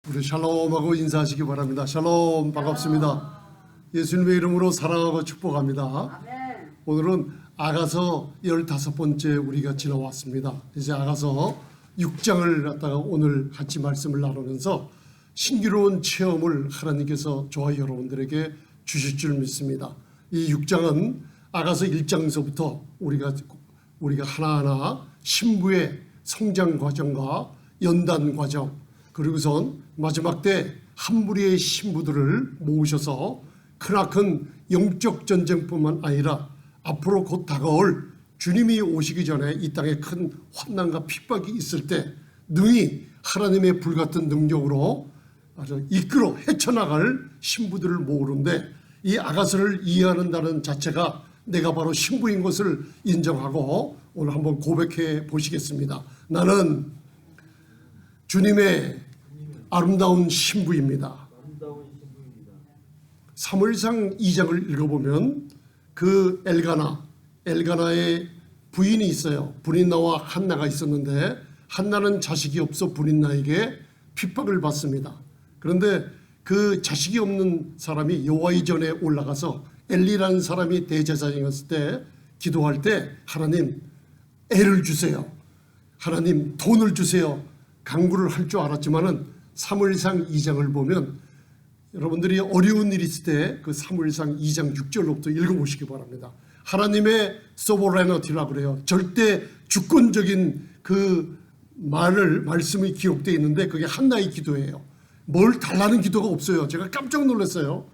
우리 샬롬하고 인사하시기 바랍니다. 샬롬, 반갑습니다. 예수님의 이름으로 사랑하고 축복합니다. 오늘은 아가서 15번째 우리가 지나왔습니다. 이제 아가서 6장을 갖다가 오늘 같이 말씀을 나누면서 신기로운 체험을 하나님께서 저와 여러분들에게 주실 줄 믿습니다. 이 6장은 아가서 1장서부터 우리가 하나하나 신부의 성장 과정과 연단 과정, 그리고선 마지막 때 한 무리의 신부들을 모으셔서 크나큰 영적 전쟁뿐만 아니라 앞으로 곧 다가올 주님이 오시기 전에 이 땅에 큰 환난과 핍박이 있을 때 능히 하나님의 불같은 능력으로 아주 이끌어 헤쳐나갈 신부들을 모으는데, 이 아가서를 이해한다는 자체가 내가 바로 신부인 것을 인정하고 오늘 한번 고백해 보시겠습니다. 나는 주님의 아름다운 신부입니다. 사무엘상 2장을 읽어보면 그 엘가나의 부인이 있어요. 브린나와 한나가 있었는데 한나는 자식이 없어 브린나에게 핍박을 받습니다. 그런데 그 자식이 없는 사람이 여호와의 전에 올라가서 엘리라는 사람이 대제사장이었을 때 기도할 때 하나님 애를 주세요, 하나님 돈을 주세요, 간구를 할 줄 알았지만은 사무엘상 2장을 보면 여러분들이 어려운 일이 있을 때 그 사무엘상 2장 6절로부터 읽어보시기 바랍니다. 하나님의 소버레너티라고 그래요. 절대 주권적인 그 말씀이 기록되어 있는데 그게 한나의 기도예요. 뭘 달라는 기도가 없어요. 제가 깜짝 놀랐어요.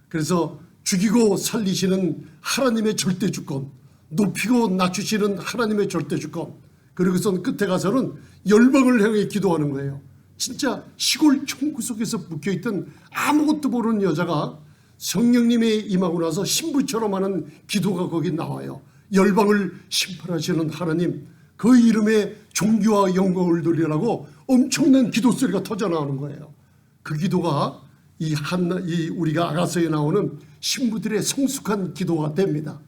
그래서 죽이고 살리시는 하나님의 절대 주권, 높이고 낮추시는 하나님의 절대 주권, 그리고선 끝에 가서는 열방을 향해 기도하는 거예요. 진짜 시골 총구석에서 묶여있던 아무것도 모르는 여자가 성령님이 임하고 나서 신부처럼 하는 기도가 거기 나와요. 열방을 심판하시는 하나님, 그 이름에 존귀와 영광을 돌리라고 엄청난 기도 소리가 터져나오는 거예요. 그 기도가 우리가 아가서에 나오는 신부들의 성숙한 기도가 됩니다.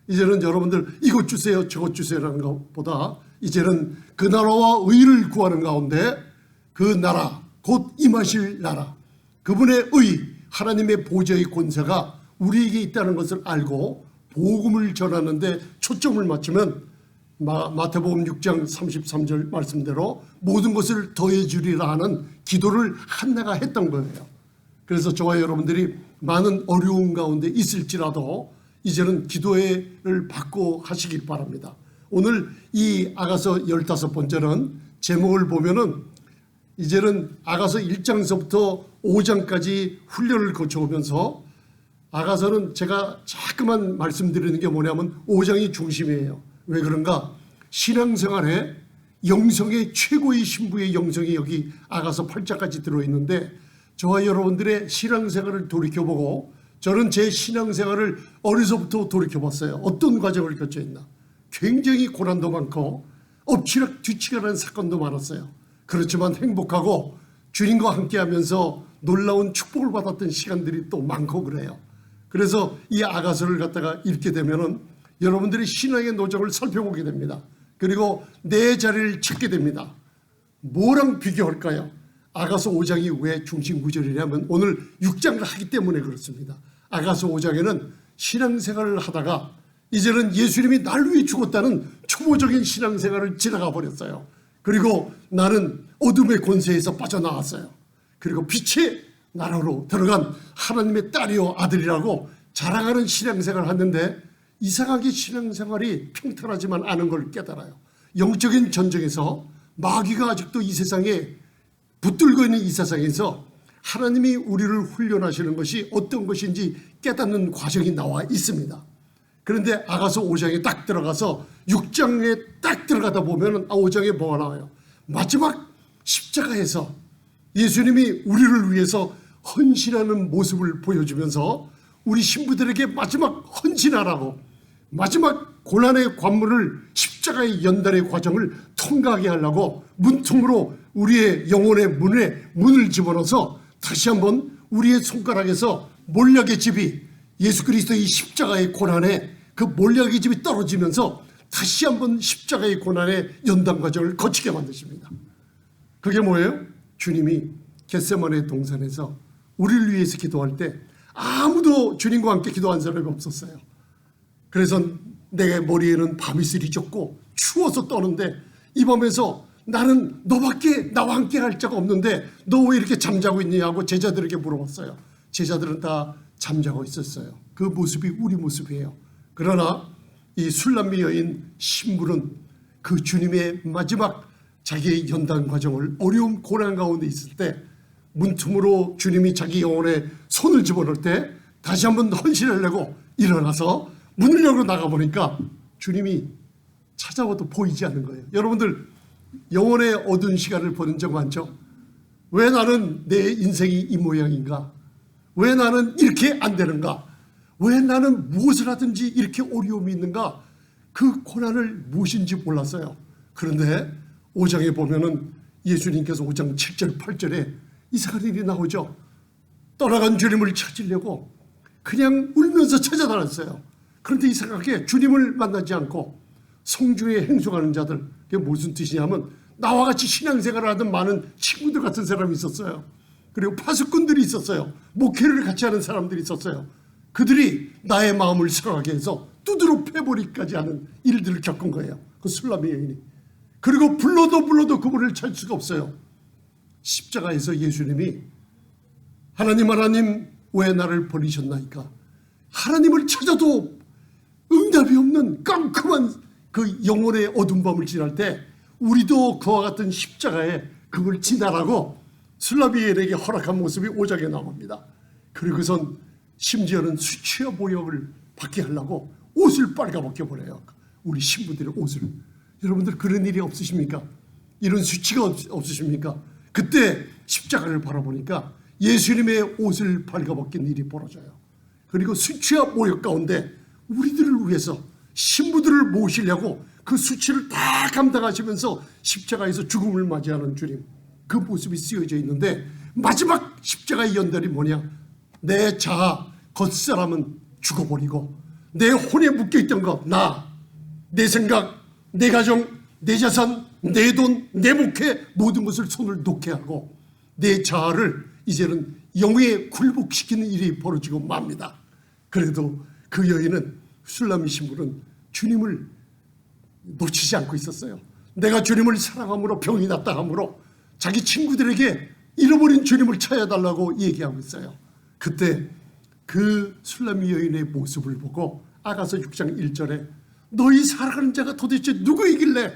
이제는 여러분들 이것 주세요 저것 주세요라는 것보다 이제는 그 나라와 의를 구하는 가운데 그 나라 곧 임하실 나라, 그분의 의, 하나님의 보좌의 권세가 우리에게 있다는 것을 알고 복음을 전하는데 초점을 맞추면 마태복음 6장 33절 말씀대로 모든 것을 더해 주리라 하는 기도를 한나가 했던 거예요. 그래서 저와 여러분들이 많은 어려움 가운데 있을지라도 이제는 기도를 받고 하시길 바랍니다. 오늘 이 아가서 15번째는 제목을 보면은 이제는 아가서 1장서부터 5장까지 훈련을 거쳐오면서, 아가서는 제가 자꾸만 말씀드리는 게 뭐냐면 5장이 중심이에요. 왜 그런가? 신앙생활에 영성의 최고의 신부의 영성이 여기 아가서 8장까지 들어있는데, 저와 여러분들의 신앙생활을 돌이켜보고, 저는 제 신앙생활을 어려서부터 돌이켜봤어요. 어떤 과정을 거쳐있나? 굉장히 고난도 많고 엎치락 뒤치락하는 사건도 많았어요. 그렇지만 행복하고 주님과 함께하면서 놀라운 축복을 받았던 시간들이 또 많고 그래요. 그래서 이 아가서를 갖다가 읽게 되면은 여러분들이 신앙의 노정을 살펴보게 됩니다. 그리고 내 자리를 찾게 됩니다. 뭐랑 비교할까요? 아가서 5장이 왜 중심 구절이냐면 오늘 6장을 하기 때문에 그렇습니다. 아가서 5장에는 신앙생활을 하다가 이제는 예수님이 날 위해 죽었다는 초보적인 신앙생활을 지나가 버렸어요. 그리고 나는 어둠의 권세에서 빠져나왔어요. 그리고 빛의 나라로 들어간 하나님의 딸이요 아들이라고 자랑하는 신앙생활을 하는데, 이상하게 신앙생활이 평탄하지만 않은 걸 깨달아요. 영적인 전쟁에서 마귀가 아직도 이 세상에 붙들고 있는 이 세상에서 하나님이 우리를 훈련하시는 것이 어떤 것인지 깨닫는 과정이 나와 있습니다. 그런데 아가서 5장에 딱 들어가서 6장에 딱 들어가다 보면 5장에 뭐가 나와요? 마지막 십자가에서 예수님이 우리를 위해서 헌신하는 모습을 보여주면서 우리 신부들에게 마지막 헌신하라고, 마지막 고난의 관문을, 십자가의 연단의 과정을 통과하게 하려고 문틈으로 우리의 영혼의 문을 집어넣어서 다시 한번 우리의 손가락에서 몰약의 집이, 예수 그리스도의 십자가의 고난에 그 몰약의 집이 떨어지면서 다시 한번 십자가의 고난의 연단 과정을 거치게 만드십니다. 그게 뭐예요? 주님이 겟세마네 동산에서 우리를 위해서 기도할 때 아무도 주님과 함께 기도한 사람이 없었어요. 그래서 내 머리에는 밤이슬이 졌고 추워서 떠는데 이 밤에서 나는 너밖에 나와 함께 할 자가 없는데 너 왜 이렇게 잠자고 있냐고 제자들에게 물어봤어요. 제자들은 다 잠자고 있었어요. 그 모습이 우리 모습이에요. 그러나 이 술람미 여인 신부는 그 주님의 마지막 자기의 연단 과정을 어려움 고난 가운데 있을 때 문틈으로 주님이 자기 영혼에 손을 집어넣을 때 다시 한번 헌신을 내고 일어나서 문을 열고 나가보니까 주님이 찾아와도 보이지 않는 거예요. 여러분들 영혼의 어두운 시간을 보낸 적 많죠? 왜 나는 내 인생이 이 모양인가? 왜 나는 이렇게 안 되는가? 왜 나는 무엇을 하든지 이렇게 어려움이 있는가? 그 고난을 무엇인지 몰랐어요. 그런데 5장에 보면은 예수님께서 5장 7절 8절에 이상한 일이 나오죠. 떠나간 주님을 찾으려고 그냥 울면서 찾아다녔어요. 그런데 이상하게 주님을 만나지 않고 성중에 행동하는 자들, 그게 무슨 뜻이냐면 나와 같이 신앙생활을 하던 많은 친구들 같은 사람이 있었어요. 그리고 파수꾼들이 있었어요. 목회를 같이 하는 사람들이 있었어요. 그들이 나의 마음을 상하게 해서 두드러 패버리기까지 하는 일들을 겪은 거예요. 그 술람미 여인이. 그리고 불러도 그분을 찾을 수가 없어요. 십자가에서 예수님이 하나님 왜 나를 버리셨나이까? 하나님을 찾아도 응답이 없는 깜깜한 그 영혼의 어두운 밤을 지날 때 우리도 그와 같은 십자가에 그걸 지나라고 술람미 여인에게 허락한 모습이 5장에 나옵니다. 그리고선 심지어는 수치와 모욕을 받게 하려고 옷을 빨가벗겨 버려요. 우리 신부들의 옷을. 여러분들 그런 일이 없으십니까? 이런 수치가 없으십니까? 그때 십자가를 바라보니까 예수님의 옷을 빨가벗긴 일이 벌어져요. 그리고 수치와 모욕 가운데 우리들을 위해서 신부들을 모시려고 그 수치를 다 감당하시면서 십자가에서 죽음을 맞이하는 주님, 그 모습이 쓰여져 있는데 마지막 십자가의 연달이 뭐냐? 내 자아, 겉사람은 죽어버리고 내 혼에 묶여있던 것, 내 생각, 내 가정, 내 자산, 내 돈, 내 목회 모든 것을 손을 놓게 하고 내 자아를 이제는 영에 굴복시키는 일이 벌어지고 맙니다. 그래도 그 여인은 술람미 신부는 주님을 놓치지 않고 있었어요. 내가 주님을 사랑함으로 병이 났다 하므로 자기 친구들에게 잃어버린 주님을 찾아달라고 얘기하고 있어요. 그때 그 술람미 여인의 모습을 보고 아가서 6장 1절에 너희 사랑하는 자가 도대체 누구이길래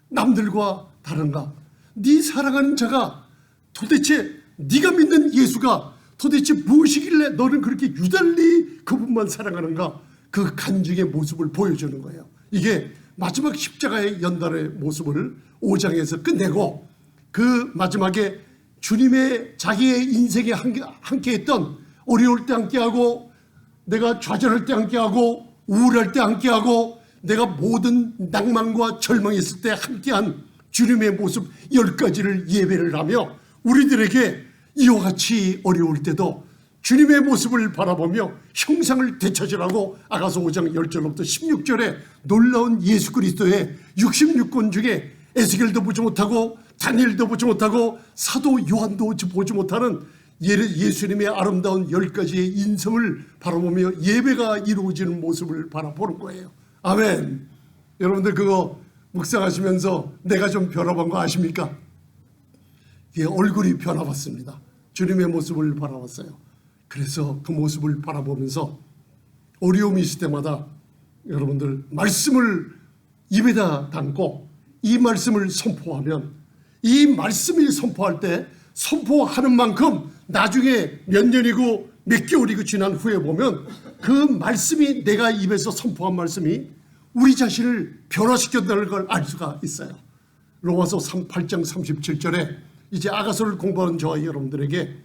남들과 다른가? 네 사랑하는 자가 도대체 네가 믿는 예수가 도대체 무엇이길래 너는 그렇게 유달리 그분만 사랑하는가? 그 간증의 모습을 보여주는 거예요. 이게 마지막 십자가의 연단의 모습을 5장에서 끝내고 그 마지막에 주님의 자기의 인생에 함께했던 어려울 때 함께하고 내가 좌절할 때 함께하고 우울할 때 함께하고 내가 모든 낭만과 절망이 있을 때 함께한 주님의 모습 10가지를 예배를 하며 우리들에게 이와 같이 어려울 때도 주님의 모습을 바라보며 형상을 되찾으라고 아가서 5장 10절부터 16절에 놀라운 예수 그리스도의 66권 중에 에스겔도 보지 못하고 다니엘도 보지 못하고 사도 요한도 보지 못하는 예수님의 아름다운 10가지의 인성을 바라보며 예배가 이루어지는 모습을 바라보는 거예요. 아멘. 여러분들 그거 묵상하시면서 내가 좀 변화본 거 아십니까? 예, 얼굴이 변화봤습니다. 주님의 모습을 바라봤어요. 그래서 그 모습을 바라보면서 어려움이 있을 때마다 여러분들 말씀을 입에다 담고 이 말씀을 선포하면 이 말씀을 선포할 때 선포하는 만큼 나중에 몇 년이고 몇 개월이고 지난 후에 보면 그 말씀이 내가 입에서 선포한 말씀이 우리 자신을 변화시켰다는 걸 알 수가 있어요. 로마서 8장 37절에 이제 아가서를 공부하는 저와 여러분들에게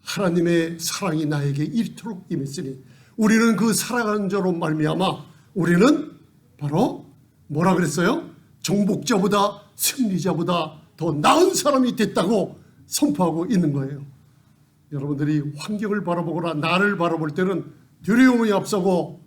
하나님의 사랑이 나에게 이토록 임했으니 우리는 그 사랑하는 자로 말미암아 우리는 바로 뭐라 그랬어요? 정복자보다 승리자보다 더 나은 사람이 됐다고 선포하고 있는 거예요. 여러분들이 환경을 바라보거나 나를 바라볼 때는 두려움이 앞서고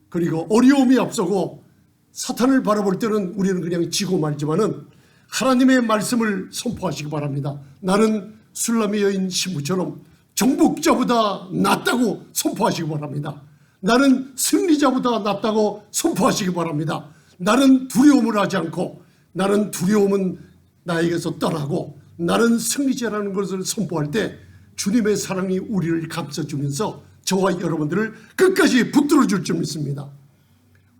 그리고 어려움이 앞서고 사탄을 바라볼 때는 우리는 그냥 지고 말지만은 하나님의 말씀을 선포하시기 바랍니다. 나는 술람의 여인 신부처럼 정복자보다 낫다고 선포하시기 바랍니다. 나는 승리자보다 낫다고 선포하시기 바랍니다. 나는 두려움을 하지 않고, 나는 두려움은 나에게서 떠나고 나는 승리자라는 것을 선포할 때 주님의 사랑이 우리를 감싸주면서 저와 여러분들을 끝까지 붙들어 줄 줄 믿습니다.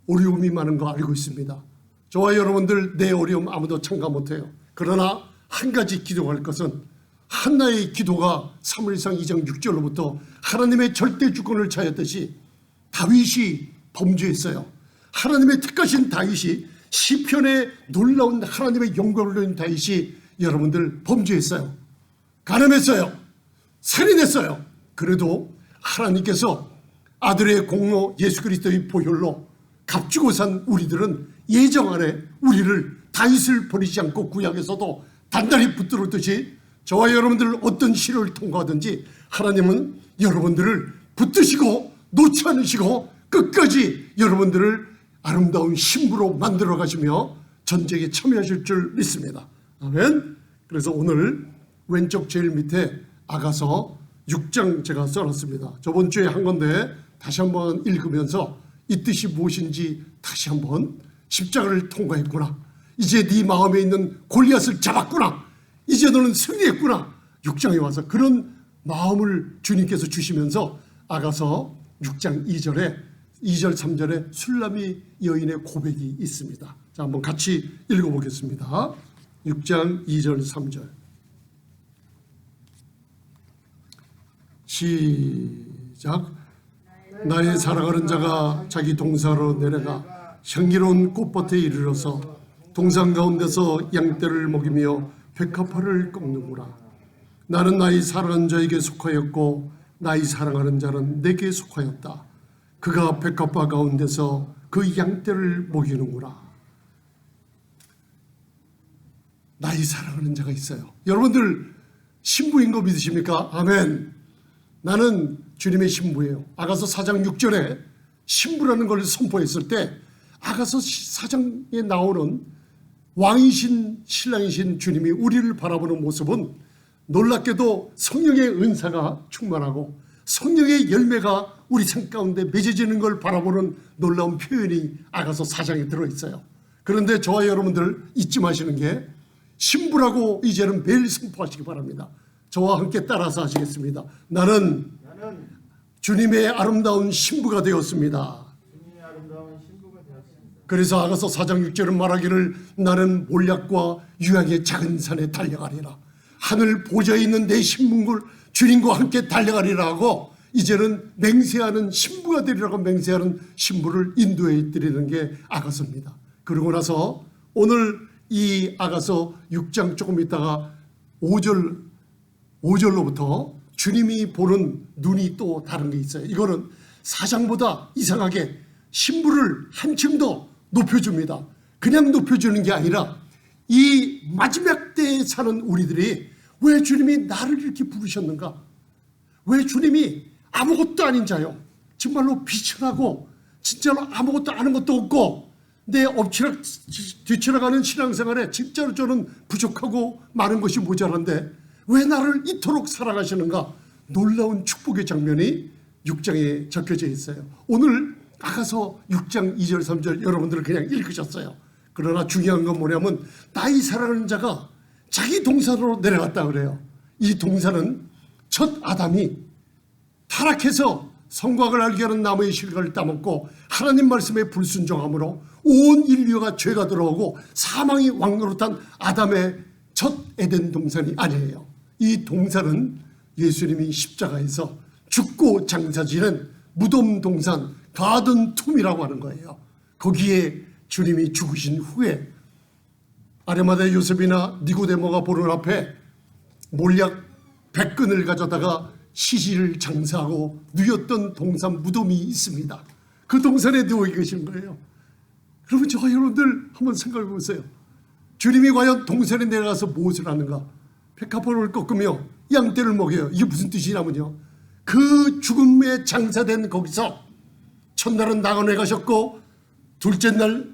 어려움이 많은 거 알고 있습니다. 저와 여러분들 내 어려움 아무도 참가 못해요. 그러나 한 가지 기도할 것은, 한나의 기도가 사무엘상 2장 6절로부터 하나님의 절대 주권을 차였듯이 다윗이 범죄했어요. 하나님의 택하신 다윗이, 시편에 놀라운 하나님의 영광을 누린 다윗이 여러분들 범죄했어요. 가늠했어요. 살인했어요. 그래도 하나님께서 아들의 공로 예수 그리스도의 보혈로 값주고 산 우리들은 예정 안에 우리를 다윗을 버리지 않고 구약에서도 단단히 붙들었듯이 저와 여러분들 어떤 시련을 통과하든지 하나님은 여러분들을 붙드시고 놓지 않으시고 끝까지 여러분들을 아름다운 신부로 만들어 가시며 전쟁에 참여하실 줄 믿습니다. 아멘. 그래서 오늘 왼쪽 제일 밑에 아가서 6장 제가 써놨습니다. 저번 주에 한 건데 다시 한번 읽으면서 이 뜻이 무엇인지 다시 한번, 십자가를 통과했구나, 이제 네 마음에 있는 골리앗을 잡았구나, 이제 너는 승리했구나, 6장에 와서 그런 마음을 주님께서 주시면서 아가서 6장 2절 3절에 술람이 여인의 고백이 있습니다. 자, 한번 같이 읽어보겠습니다. 6장 2절 3절 시작. 나의 사랑하는 자가 자기 동산으로 내려가 향기로운 꽃밭에 이르러서 동산 가운데서 양떼를 먹이며 백합화를 꺾는구나. 나는 나의 사랑하는 자에게 속하였고 나의 사랑하는 자는 내게 속하였다. 그가 백합화 가운데서 그 양떼를 먹이는구나. 나의 사랑하는 자가 있어요. 여러분들 신부인 거 믿으십니까? 아멘. 나는 주님의 신부예요. 아가서 4장 6절에 신부라는 걸 선포했을 때 아가서 4장에 나오는 왕이신 신랑이신 주님이 우리를 바라보는 모습은 놀랍게도 성령의 은사가 충만하고 성령의 열매가 우리 삶 가운데 맺어지는 걸 바라보는 놀라운 표현이 아가서 4장에 들어있어요. 그런데 저와 여러분들 잊지 마시는 게, 신부라고 이제는 매일 선포하시기 바랍니다. 저와 함께 따라서 하시겠습니다. 나는 주님의 아름다운 신부가 되었습니다. 그래서 아가서 4장 6절은 말하기를 나는 몰약과 유향의 작은 산에 달려가리라. 하늘 보좌에 있는 내 신문을 주님과 함께 달려가리라 하고 이제는 맹세하는 신부가 되리라고 맹세하는 신부를 인도해 드리는 게 아가서입니다. 그러고 나서 오늘 이 아가서 6장 조금 있다가 5절로부터 주님이 보는 눈이 또 다른 게 있어요. 이거는 4장보다 이상하게 신부를 한층 더 높여줍니다. 그냥 높여주는 게 아니라 이 마지막 때에 사는 우리들이 왜 주님이 나를 이렇게 부르셨는가? 왜 주님이 아무것도 아닌 자요, 정말로 비천하고 진짜로 아무것도 아는 것도 없고 내 엎치락 뒤치락하는 신앙생활에 진짜로 저는 부족하고 많은 것이 모자란데 왜 나를 이토록 사랑하시는가? 놀라운 축복의 장면이 6장에 적혀져 있어요. 오늘 아가서 6장 2절 3절 여러분들 그냥 읽으셨어요. 그러나 중요한 건 뭐냐면 나의 사랑하는 자가 자기 동산으로 내려갔다 그래요. 이 동산은 첫 아담이 타락해서 성곽을 알게 하는 나무의 실과를 따먹고 하나님 말씀에 불순종함으로 온 인류가 죄가 들어오고 사망이 왕노릇한 아담의 첫 에덴 동산이 아니에요. 이 동산은 예수님이 십자가에서 죽고 장사 지낸 무덤 동산, 가든 툼이라고 하는 거예요. 거기에 주님이 죽으신 후에 아레마다 요셉이나 니고데모가 보는 앞에 몰약 100근을 가져다가 시신을 장사하고 누였던 동산 무덤이 있습니다. 그 동산에 누워 계신 거예요. 여러분, 저와 여러분들 한번 생각해 보세요. 주님이 과연 동산에 내려가서 무엇을 하는가? 백합화를 꺾으며 양떼를 먹여요. 이게 무슨 뜻이냐면요, 그 죽음에 장사된 거기서 첫날은 낙원에 가셨고 둘째 날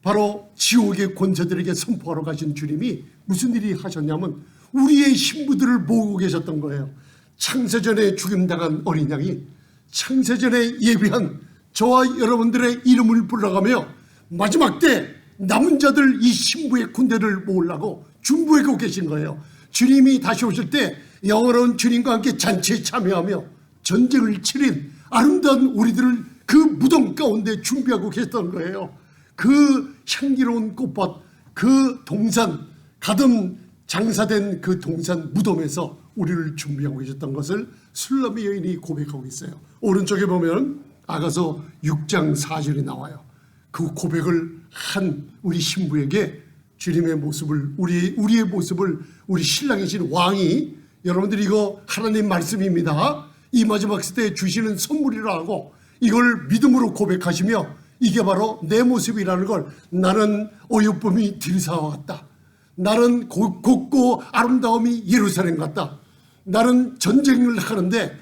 바로 지옥의 권세들에게 선포하러 가신 주님이 무슨 일이 하셨냐면 우리의 신부들을 모으고 계셨던 거예요. 창세전에 죽임당한 어린 양이 창세전에 예비한 저와 여러분들의 이름을 불러가며 마지막 때 남은 자들 이 신부의 군대를 모으려고 준비하고 계신 거예요. 주님이 다시 오실 때 영원한 주님과 함께 잔치에 참여하며 전쟁을 치른 아름다운 우리들을 그 무덤 가운데 준비하고 계셨던 거예요. 그 향기로운 꽃밭, 그 동산, 가든 장사된 그 동산 무덤에서 우리를 준비하고 계셨던 것을 술람의 여인이 고백하고 있어요. 오른쪽에 보면 아가서 6장 4절이 나와요. 그 고백을 한 우리 신부에게 주님의 모습을, 우리의 모습을 우리 신랑이신 왕이, 여러분들 이거 하나님 말씀입니다. 이 마지막 시대에 주시는 선물이라고 이걸 믿음으로 고백하시며 이게 바로 내 모습이라는 걸, 나는 어여쁨이 들사와 같다. 나는 곱고 아름다움이 예루살렘 같다. 나는 전쟁을 하는데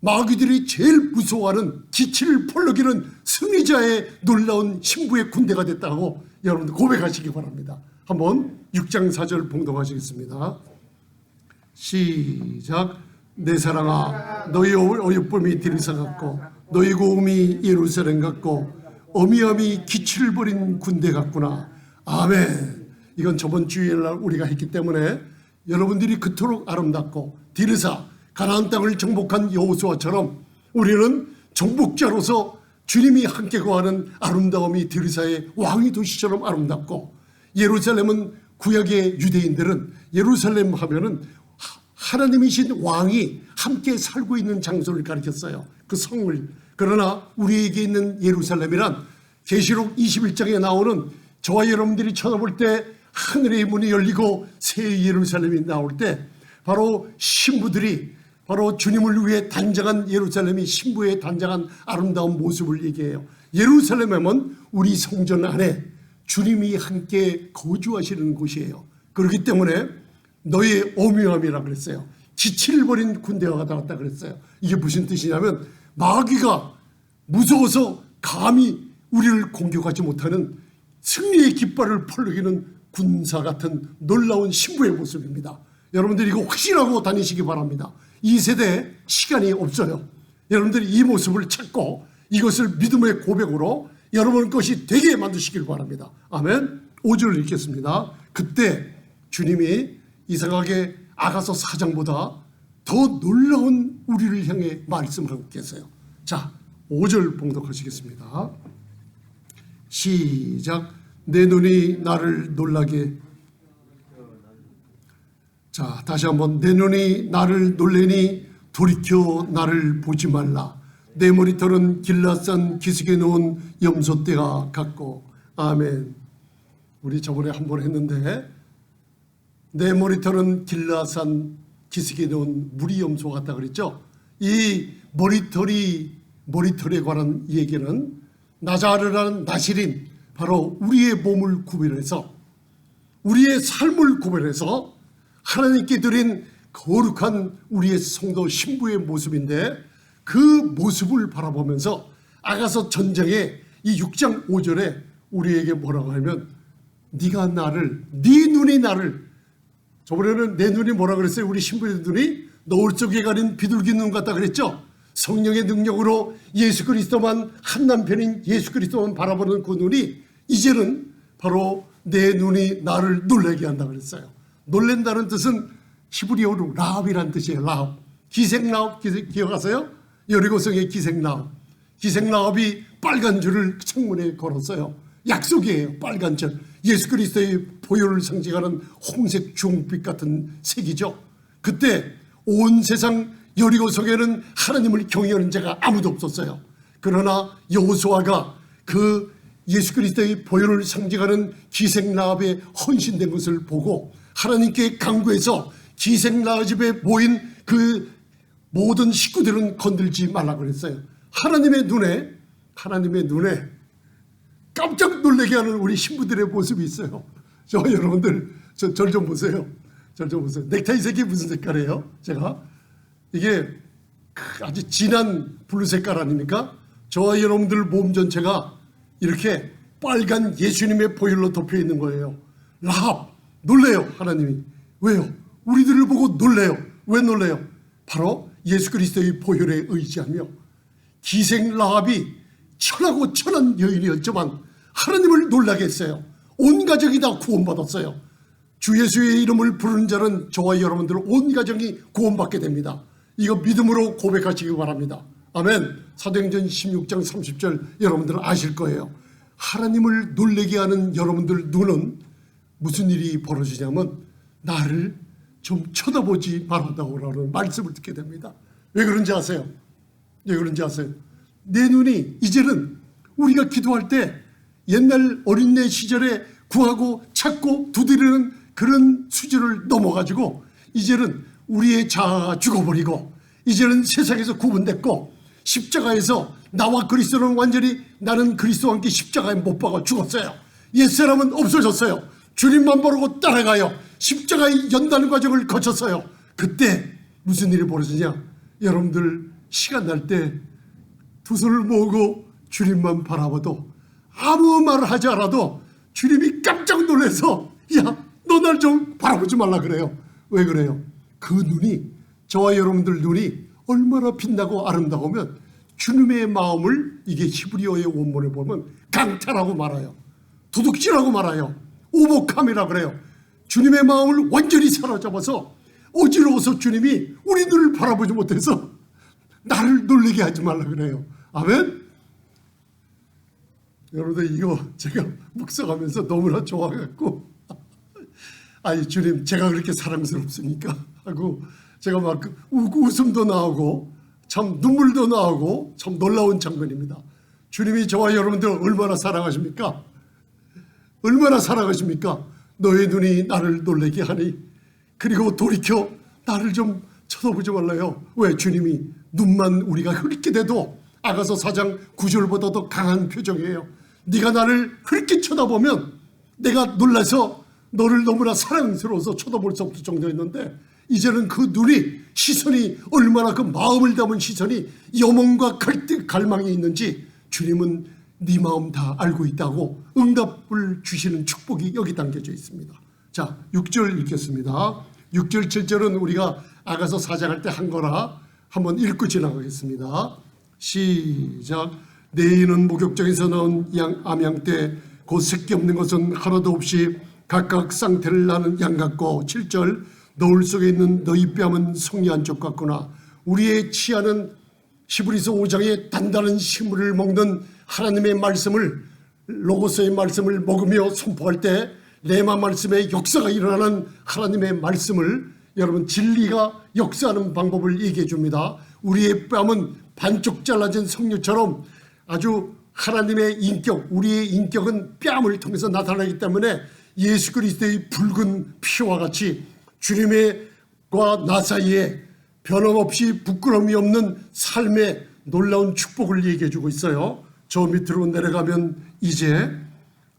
마귀들이 제일 무서워하는 기치를 펄럭이는 승리자의 놀라운 신부의 군대가 됐다고 여러분들 고백하시기 바랍니다. 한번 6장 4절 봉독하시겠습니다. 시작. 내 사랑아, 너희 어여쁨이 들사 같고 너희 고음이 예루살렘 같고 어미어미 기치를 벌인 군대 같구나. 아멘. 이건 저번 주일날 우리가 했기 때문에 여러분들이 그토록 아름답고 디르사 가나안 땅을 정복한 여호수아처럼 우리는 정복자로서 주님이 함께 거하는 아름다움이 디르사의 왕의 도시처럼 아름답고, 예루살렘은 구약의 유대인들은 예루살렘 하면은 하나님이신 왕이 함께 살고 있는 장소를 가리켰어요. 그 성을. 그러나 우리에게 있는 예루살렘이란 계시록 21장에 나오는 저와 여러분들이 쳐다볼 때 하늘의 문이 열리고 새 예루살렘이 나올 때 바로 신부들이 바로 주님을 위해 단장한 예루살렘이 신부의 단장한 아름다운 모습을 얘기해요. 예루살렘은 우리 성전 안에 주님이 함께 거주하시는 곳이에요. 그렇기 때문에 너의 오묘함이라고 그랬어요. 기치를 벌인 군대와 같다 그랬어요. 이게 무슨 뜻이냐면 마귀가 무서워서 감히 우리를 공격하지 못하는 승리의 깃발을 펄럭이는 군사 같은 놀라운 신부의 모습입니다. 여러분들이 이거 확신하고 다니시기 바랍니다. 이 세대에 시간이 없어요. 여러분들이 이 모습을 찾고 이것을 믿음의 고백으로 여러분 것이 되게 만드시길 바랍니다. 아멘. 5절을 읽겠습니다. 그때 주님이 이상하게 아가서 4장보다 더 놀라운 우리를 향해 말씀하고 계세요. 자, 5절 봉독하시겠습니다. 시작. 내 눈이 나를 놀라게. 자, 다시 한번. 내 눈이 나를 놀래니 돌이켜 나를 보지 말라. 내 머리털은 길라산 기슭에 놓은 염소떼와 같고. 아멘. 우리 저번에 한 번 했는데 내 머리털은 길라산 기슭에 놓은 무리 염소 같다 그랬죠. 이 머리털에 관한 얘기는 나자르라는 나시린, 바로 우리의 몸을 구별해서 우리의 삶을 구별해서 하나님께 드린 거룩한 우리의 성도 신부의 모습인데, 그 모습을 바라보면서 아가서 전쟁의 이 6장 5절에 우리에게 뭐라고 하면 네가 나를, 네 눈이 나를, 저번에는 내 눈이 뭐라 그랬어요? 우리 신부의 눈이 노을 속에 가린 비둘기 눈 같다 그랬죠. 성령의 능력으로 예수 그리스도만, 한 남편인 예수 그리스도만 바라보는 그 눈이 이제는 바로 내 눈이 나를 놀라게 한다 그랬어요. 놀랜다는 뜻은 히브리어로 라합이란 뜻이에요. 라합. 기생라합 기억하세요? 여리고성의 기생라합. 기생라합이 빨간 줄을 창문에 걸었어요. 약속이에요. 빨간 줄. 예수 그리스도의 보혈을 상징하는 홍색 주홍빛 같은 색이죠. 그때 온 세상 여리고성에는 하나님을 경외하는 자가 아무도 없었어요. 그러나 여호수아가 그 예수 그리스도의 보혈을 상징하는 기생라합의 헌신된 것을 보고 하나님께 간구해서 기생라합 집에 모인 그 모든 식구들은 건들지 말라고 그랬어요. 하나님의 눈에 깜짝 놀라게 하는 우리 신부들의 모습이 있어요. 저 여러분들 절 좀 보세요. 절 좀 보세요. 넥타이 색이 무슨 색깔이에요? 제가 이게 아주 진한 블루 색깔 아닙니까? 저와 여러분들 몸 전체가 이렇게 빨간 예수님의 보혈로 덮여 있는 거예요. 라합 놀래요. 하나님이 왜요? 우리들을 보고 놀래요. 왜 놀래요? 바로 예수 그리스도의 보혈에 의지하며 기생 라합이 천하고 천한 여인이었지만 하나님을 놀라게 했어요. 온 가족이 다 구원받았어요. 주 예수의 이름을 부르는 자는 저와 여러분들 온 가정이 구원받게 됩니다. 이거 믿음으로 고백하시기 바랍니다. 아멘. 사도행전 16장 30절 여러분들 아실 거예요. 하나님을 놀라게 하는 여러분들 눈은 무슨 일이 벌어지냐면 나를 좀 쳐다보지 말아다오라는 말씀을 듣게 됩니다. 왜 그런지 아세요? 왜 그런지 아세요? 내 눈이 이제는 우리가 기도할 때 옛날 어린애 시절에 구하고 찾고 두드리는 그런 수준을 넘어가지고 이제는 우리의 자아가 죽어버리고 이제는 세상에서 구분됐고 십자가에서 나와 그리스도는 완전히 나는 그리스도와 함께 십자가에 못 박아 죽었어요. 옛사람은 없어졌어요. 주님만 모르고 따라가요. 십자가의 연단 과정을 거쳤어요. 그때 무슨 일이 벌어지냐? 여러분들 시간 날 때 두 손을 모으고 주님만 바라봐도 아무 말을 하지 않아도 주님이 깜짝 놀라서 야, 너 날 좀 바라보지 말라 그래요. 왜 그래요? 그 눈이 저와 여러분들 눈이 얼마나 빛나고 아름다우면 주님의 마음을 이게 히브리어의 원문에 보면 강탈하고 말아요. 도둑질하고 말아요. 오복함이라 그래요. 주님의 마음을 완전히 사로잡아서 어지러워서 주님이 우리 눈을 바라보지 못해서 나를 놀라게 하지 말라 그래요. 아멘. 여러분들 이거 제가 묵상하면서 너무나 좋아갖고 아니 주님 제가 그렇게 사랑스럽습니까? 하고 제가 막 웃음도 나오고 참 눈물도 나오고 참 놀라운 장면입니다. 주님이 저와 여러분들 얼마나 사랑하십니까? 얼마나 사랑하십니까? 너의 눈이 나를 놀라게 하니 그리고 돌이켜 나를 좀 쳐다보지 말라요. 왜? 주님이 눈만 우리가 흘게 돼도 아가서 4장 9절보다 더 강한 표정이에요. 네가 나를 흘게 쳐다보면 내가 놀라서 너를 너무나 사랑스러워서 쳐다볼 수 없을 정도였는데 이제는 그 눈이 시선이 얼마나 그 마음을 담은 시선이 염원과 갈망이 있는지 주님은 네 마음 다 알고 있다고 응답을 주시는 축복이 여기 담겨져 있습니다. 자, 6절 읽겠습니다. 6절 7절은 우리가 아가서 4장 할 때 한 거라 한번 읽고 지나가겠습니다. 시작. 내 이는 목욕장에서 나온 양 암양 때 곧 새끼 없는 것은 하나도 없이 각각 쌍태를 낳는 양 같고 7절 너울 속에 있는 너희 뺨은 송이 안쪽 같구나. 우리의 치아는 히브리서 5장의 단단한 식물을 먹는 하나님의 말씀을 로고스의 말씀을 먹으며 선포할 때 레마 말씀의 역사가 일어나는 하나님의 말씀을 여러분 진리가 역사하는 방법을 얘기해 줍니다. 우리의 뺨은 반쪽 잘라진 석류처럼 아주 하나님의 인격, 우리의 인격은 뺨을 통해서 나타나기 때문에 예수 그리스도의 붉은 피와 같이 주님과 나 사이에 변함없이 부끄러움이 없는 삶의 놀라운 축복을 얘기해 주고 있어요. 저 밑으로 내려가면 이제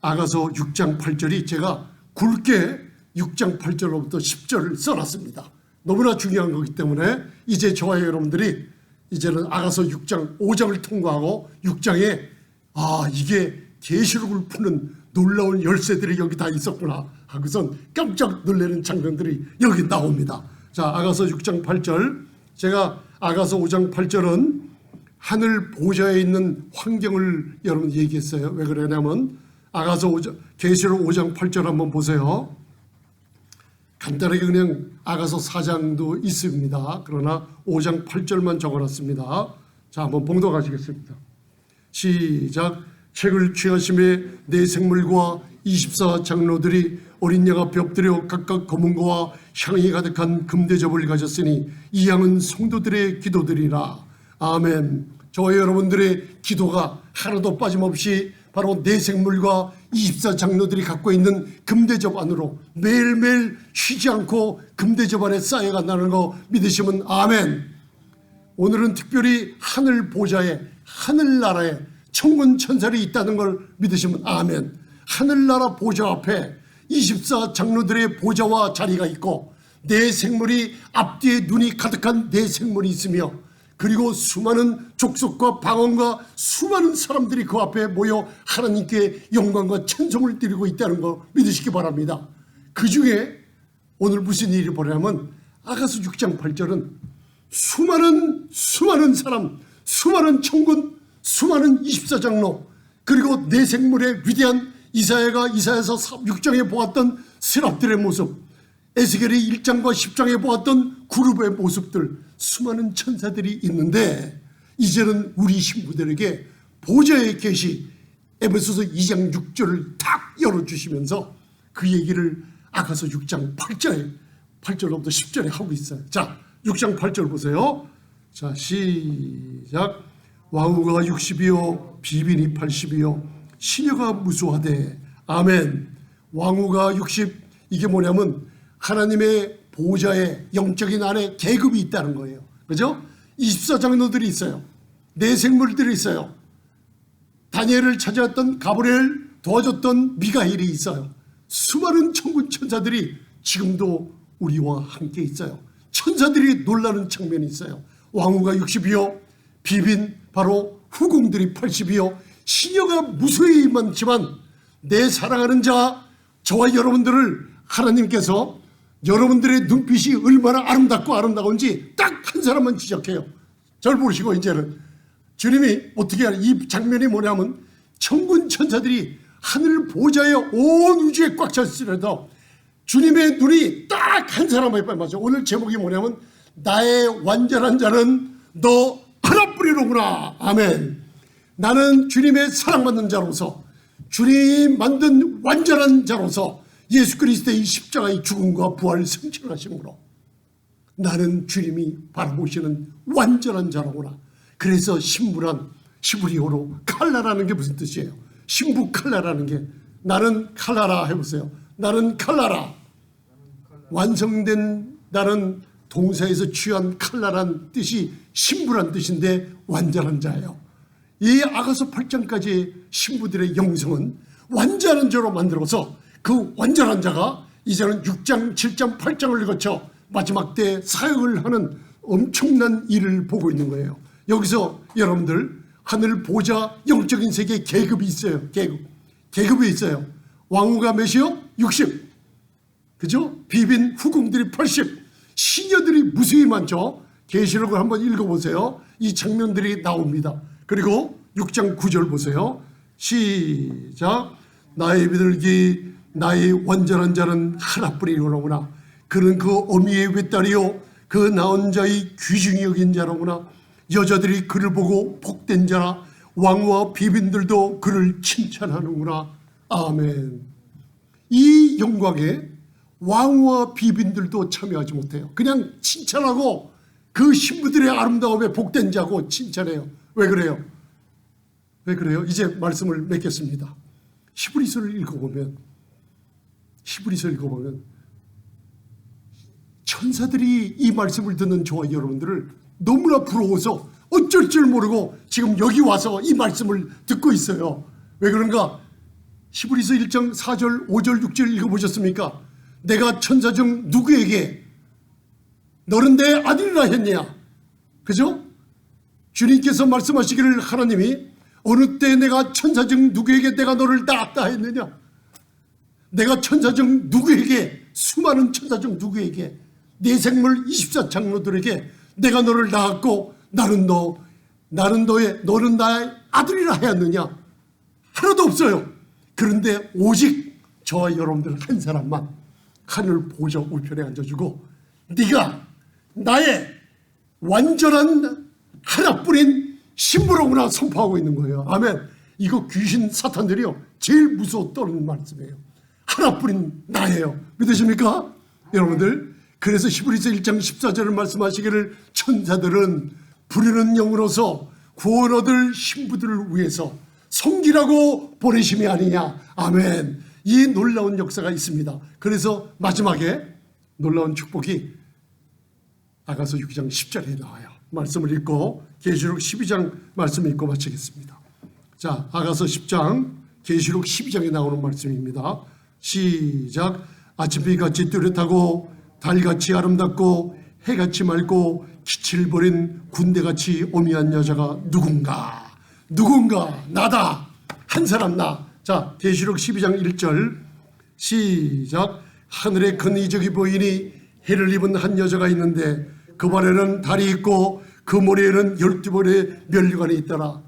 아가서 6장 8절이 제가 굵게 6장 8절로부터 10절을 써놨습니다. 너무나 중요한 거기 때문에 이제 저와 여러분들이 이제는 아가서 6장 5장을 통과하고 6장에 이게 계시록을 푸는 놀라운 열쇠들이 여기 다 있었구나 하고선 깜짝 놀라는 장면들이 여기 나옵니다. 자, 아가서 6장 8절. 제가 아가서 5장 8절은 하늘 보좌에 있는 환경을 여러분 얘기했어요. 왜 그러냐면 아가서 5장, 계시록 5장 8절 한번 보세요. 간단하게 그냥 아가서 4장도 있습니다. 그러나 5장 8절만 적어놨습니다. 자, 한번 봉독하시겠습니다. 시작. 책을 취하심에 네 생물과 24장로들이 어린 양 앞에 엎드려 각각 검은 거와 향이 가득한 금대접을 가졌으니 이 양은 성도들의 기도들이라. 아멘. 저와 여러분들의 기도가 하나도 빠짐없이 바로 네 생물과 24장로들이 갖고 있는 금대접 안으로 매일매일 쉬지 않고 금대접 안에 쌓여간다는 거 믿으시면 아멘. 오늘은 특별히 하늘 보좌에 하늘나라에 천군 천사들이 있다는 걸 믿으시면 아멘. 하늘나라 보좌 앞에 24장로들의 보좌와 자리가 있고 네 생물이 앞뒤에 눈이 가득한 네 생물이 있으며 그리고 수많은 족속과 방언과 수많은 사람들이 그 앞에 모여 하나님께 영광과 찬송을 드리고 있다는 거 믿으시기 바랍니다. 그 중에 오늘 무슨 일이 벌어냐면 아가서 6장 8절은 수많은 사람, 수많은 천군, 수많은 24장로, 그리고 내 생물의 위대한 이사야가 이사야서 6장에 보았던 세랍들의 모습, 에스겔이 1장과 10장에 보았던 그룹의 모습들, 수많은 천사들이 있는데 이제는 우리 신부들에게 보좌의 계시, 에베소서 2장 6절을 탁 열어주시면서 그 얘기를 아가서 6장 8절로부터 10절에 하고 있어요. 자, 6장 8절 보세요. 자, 시작. 왕후가 60이요 비빈이 80이요 시녀가 무수하되. 아멘. 왕후가 60, 이게 뭐냐면 하나님의 보좌에 영적인 안에 계급이 있다는 거예요. 그죠? 24장로들이 있어요. 내 생물들이 있어요. 다니엘을 찾아왔던 가브리엘, 도와줬던 미가엘이 있어요. 수많은 천군 천사들이 지금도 우리와 함께 있어요. 천사들이 놀라는 장면이 있어요. 왕후가 60이요 비빈 바로 후궁들이 80이요 시녀가 무수히 많지만 내 사랑하는 자, 저와 여러분들을 하나님께서 여러분들의 눈빛이 얼마나 아름다운지 딱 한 사람만 지적해요. 절 보시고 이제는 주님이 어떻게 하냐, 이 장면이 뭐냐면 천군 천사들이 하늘 보좌에 온 우주에 꽉 찼으려도 주님의 눈이 딱 한 사람에 맞아. 오늘 제목이 뭐냐면 나의 완전한 자는 너 하나뿐이로구나. 아멘. 나는 주님의 사랑받는 자로서, 주님 만든 완전한 자로서 예수 그리스도의 십자가의 죽음과 부활 승천하심으로 나는 주님이 바라보시는 완전한 자로구나. 그래서 신부란 시브리어로 칼라라는 게 무슨 뜻이에요? 신부 칼라라는 게, 나는 칼라라 해보세요. 나는 칼라라. 완성된, 나는 동사에서 취한 칼라란 뜻이 신부란 뜻인데 완전한 자예요. 이 아가서 8장까지 신부들의 영성은 완전한 자로 만들어서 그 완전한 자가 이제는 6장, 7장, 8장을 거쳐 마지막 때 사역을 하는 엄청난 일을 보고 있는 거예요. 여기서 여러분들 하늘 보좌 영적인 세계에 계급이 있어요. 계급이 있어요. 왕후가 몇이요? 60. 그죠? 비빈 후궁들이 80. 시녀들이 무수히 많죠. 계시록을 한번 읽어보세요. 이 장면들이 나옵니다. 그리고 6장 9절 보세요. 시작. 나의 비둘기 나의 완전한 자는 하나뿐이로구나. 그는 그 어미의 외딸이요 그 낳은 자의 귀중히 여긴 자로구나. 여자들이 그를 보고 복된 자라. 왕과 비빈들도 그를 칭찬하는구나. 아멘. 이 영광에 왕과 비빈들도 참여하지 못해요. 그냥 칭찬하고 그 신부들의 아름다움에 복된 자고 칭찬해요. 왜 그래요? 왜 그래요? 이제 말씀을 맺겠습니다. 히브리서를 읽어보면 천사들이 이 말씀을 듣는 저와 여러분들을 너무나 부러워서 어쩔 줄 모르고 지금 여기 와서 이 말씀을 듣고 있어요. 왜 그런가? 히브리서 1장 4절 5절 6절 읽어보셨습니까? 내가 천사 중 누구에게 너는 내 아들이라 했냐? 그죠? 주님께서 말씀하시기를 하나님이 어느 때 내가 천사 중 누구에게 내가 너를 낳았다 했느냐? 내가 천사 중 누구에게, 수많은 천사 중 누구에게, 내 생물 24장로들에게 내가 너를 낳았고 너는 나의 아들이라 하였느냐? 하나도 없어요. 그런데 오직 저와 여러분들 한 사람만 하늘 보좌 우편에 앉아주고 네가 나의 완전한 하나뿐인 신부로구나 선포하고 있는 거예요. 아멘. 이거 귀신 사탄들이요 제일 무서워 떠는 말씀이에요. 하나뿐인 나예요. 믿으십니까? 여러분들, 그래서 히브리서 1장 14절을 말씀하시기를 천사들은 부르는 영으로서 구원 얻을 신부들을 위해서 섬기라고 보내심이 아니냐. 아멘. 이 놀라운 역사가 있습니다. 그래서 마지막에 놀라운 축복이 아가서 6장 10절에 나와요. 말씀을 읽고 계시록 12장 말씀 읽고 마치겠습니다. 자, 아가서 10장 계시록 12장에 나오는 말씀입니다. 시작. 아침빛같이 뚜렷하고 달같이 아름답고 해같이 맑고 기칠 버린 군대같이 오미한 여자가 누군가 나다 한 사람 나. 자, 계시록 12장 1절 시작. 하늘에 큰 이적이 보이니 해를 입은 한 여자가 있는데 그 발에는 달이 있고 그 머리에는 12벌의 면류관이 있더라.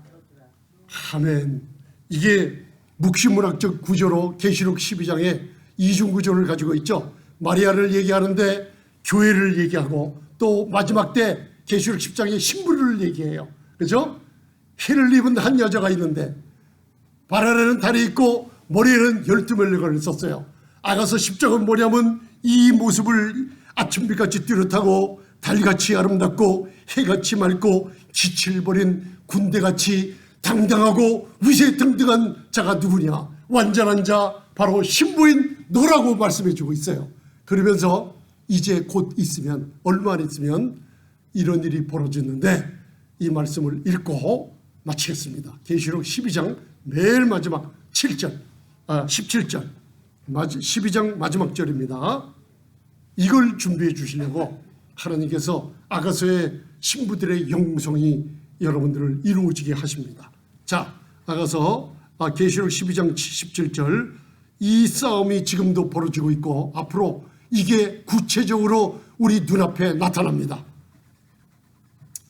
아멘. 이게 묵시문학적 구조로 계시록 12장에 이중 구조를 가지고 있죠. 마리아를 얘기하는데 교회를 얘기하고 또 마지막 때 계시록 10장에 신부를 얘기해요. 그죠? 해를 입은 한 여자가 있는데 발 아래는 달이 있고 머리에는 12면류관을 썼어요. 아가서 10장은 뭐냐면 이 모습을 아침빛같이 뚜렷하고 달같이 아름답고 해같이 맑고 기칠 버린 군대같이 당당하고 위세등등한 자가 누구냐? 완전한 자 바로 신부인 너라고 말씀해 주고 있어요. 그러면서 이제 곧 있으면 얼마 안 있으면 이런 일이 벌어지는데 이 말씀을 읽고 마치겠습니다. 계시록 12장 맨 마지막 7절 17절 12장 마지막 절입니다. 이걸 준비해 주시려고 하나님께서 아가서의 신부들의 영성이 여러분들을 이루어지게 하십니다. 자, 아가서 계시록 12장 17절 이 싸움이 지금도 벌어지고 있고 앞으로 이게 구체적으로 우리 눈앞에 나타납니다.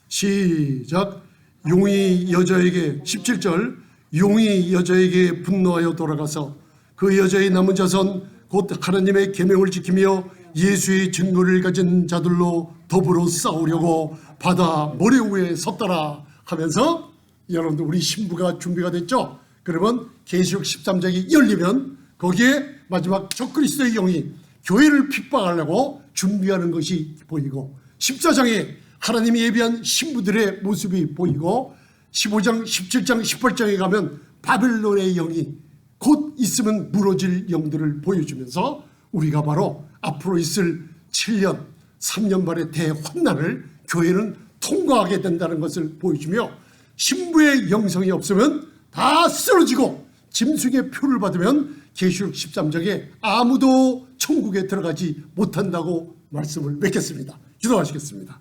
시작. 용이 여자에게 17절 용이 여자에게 분노하여 돌아가서 그 여자의 남은 자손 곧 하나님의 계명을 지키며 예수의 증거를 가진 자들로 더불어 싸우려고 바다 모래 위에 섰더라 하면서 여러분들 우리 신부가 준비가 됐죠. 그러면 계시록 13장이 열리면 거기에 마지막 적그리스도의 영이 교회를 핍박하려고 준비하는 것이 보이고 14장에 하나님이 예비한 신부들의 모습이 보이고 15장, 17장, 18장에 가면 바벨론의 영이 곧 있으면 무너질 영들을 보여주면서 우리가 바로 앞으로 있을 7년, 3년 반의 대환난을 교회는 통과하게 된다는 것을 보여주며 신부의 영성이 없으면 다 쓰러지고 짐승의 표를 받으면 계시록 13장에 아무도 천국에 들어가지 못한다고 말씀을 맺겠습니다. 기도하시겠습니다.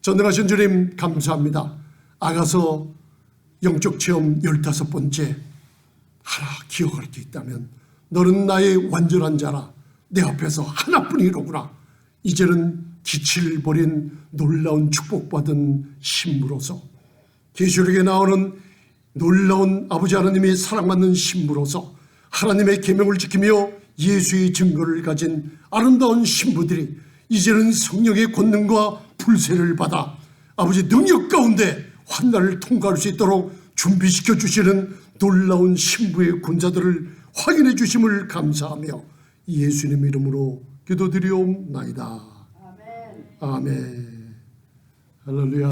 전능하신 주님 감사합니다. 아가서 영적 체험 15번째 하나 기억할 게 있다면 너는 나의 완전한 자라 내 앞에서 하나뿐이로구나. 이제는 기칠 버린 놀라운 축복받은 신부로서 계시록에 나오는 놀라운 아버지 하나님의 사랑받는 신부로서 하나님의 계명을 지키며 예수의 증거를 가진 아름다운 신부들이 이제는 성령의 권능과 불세를 받아 아버지 능력 가운데 환난을 통과할 수 있도록 준비시켜 주시는 놀라운 신부의 군사들을 확인해 주심을 감사하며 예수님 이름으로 기도드리옵나이다. 아멘. 할렐루야.